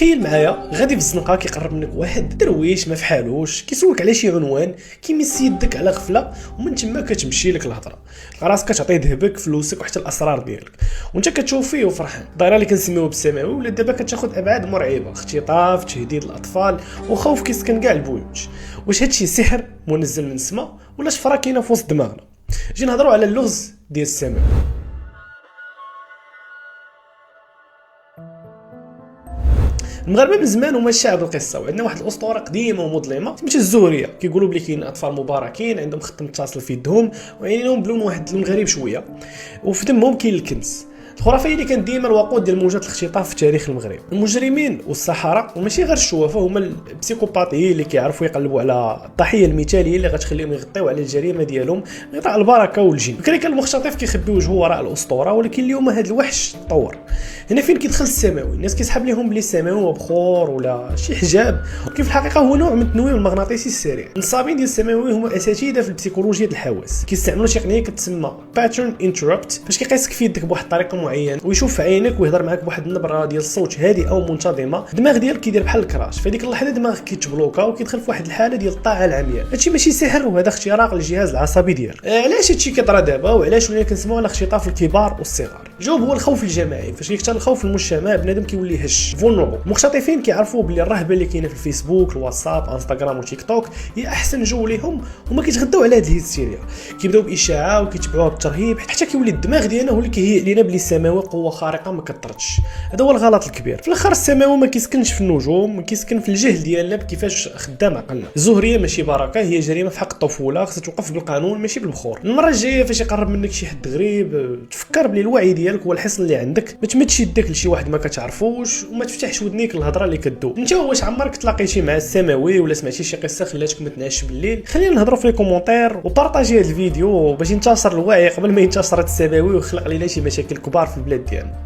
تخيل معايا غادي في الزنقه كيقرب منك واحد درويش ما فحالوش كيسولك على شي عنوان كيمس يدك على غفله ومن تما كتمشي لك الهضره راسك كتعطيه ذهبك فلوسك وحتى الاسرار ديالك وانت كتشوف فيه وفرحان الدايره اللي كنسميوه بالسماوي ولا دابا كتاخذ ابعاد مرعبه اختطاف تهديد الاطفال وخوف كيسكن كاع البيوت. واش هادشي سحر منزل من السماء ولا شفره كاينه في وسط دماغنا؟ جي نهضروا على اللغز ديال السماء. المغاربه من زمان هما الشعب القصه وعندنا واحد الاسطوره قديمه ومظلمه سميتها الزهريه. كيقولوا بلي كاين اطفال مباركين عندهم خط متصل في يدهم وعينيهم بلون واحد اللون غريب شويه وفي دمهم كاين الكنز. الخرافه اللي كانت ديما الوقود ديال موجات الاختطاف في تاريخ المغرب. المجرمين والسحره وماشي غير الشوافه هما البسيكوباتيين اللي كيعرفوا يقلبوا على الضحيه المثاليه اللي غتخليهم يغطيو على الجريمه ديالهم غطاء البركه والجن. كان المختطف كيخبي وجهه وراء الاسطوره ولكن اليوم هذا الوحش تطور. هنا فين كيدخل السماوي. الناس كيسحب لهم بلي السماوي هو بخور ولا شي حجاب وكيف الحقيقه هو نوع من التنويم المغناطيسي السريع. النصابين ديال السماوي هما اساتذه في البسيكولوجيا ديال الحواس كيستعملوا تقنيه كتسمى باترن انتربت باش كيقيسك في يدك بواحد الطريقه معينه ويشوف في عينك ويهضر معك بواحد النبره ديال الصوت هادئه او منتظمه. الدماغ ديالك كيدير بحال الكراش في هذيك اللحظه دماغك كيتبلوكا وكيدخل في واحد الحاله ديال الطاعه العمياء. هادشي ماشي سحر وهذا اختراق للجهاز العصبي ديالك. علاش هادشي كيطرا دابا وعلاش ولينا كنسموه على اختطاف الكبار والصغار؟ الجواب هو الخوف الجماعي. فاش كيكثر الخوف في المجتمع بنادم كيولي هش فولنربل. المختطفين كيعرفوا بلي الرهبه اللي كاينه في الفيسبوك الواتساب انستغرام وتيك توك هي احسن جو ليهم وما كيتغداو على هذه الهستيريا. كيبداو باشاعه وكيتبعوها بالترهيب حتى كيولي الدماغ ديالنا هو اللي كيهيئ لينا بلي السماوي قوه خارقه ما كتردش. هذا هو الغلط الكبير. في الاخر السماوي ما كيسكنش في النجوم كيسكن في الجهل ديالنا بكيفاش خدام عقلنا. الزهريه ماشي بركه هي جريمه في حق الطفوله خصها توقف بالقانون ماشي بالبخور. المره الجايه فاش يقرب منك شي حد غريب تفكر بلي الوعي ديالك هو الحصن اللي عندك. ما تمدش يدك لشي واحد ما كتعرفوش وما تفتحش ودنيك للهضره اللي كدوب. انت واش عمرك تلاقيتي مع السماوي ولا سمعتي شي قصه خلاتك ما تنعش بالليل؟ خلينا نهضروا في الكومونتير وبارطاجي هذا الفيديو باش ينتشر الوعي قبل ما ينتشر السماوي ويخلق لنا شي مشاكل كبار في البلاد ديالنا.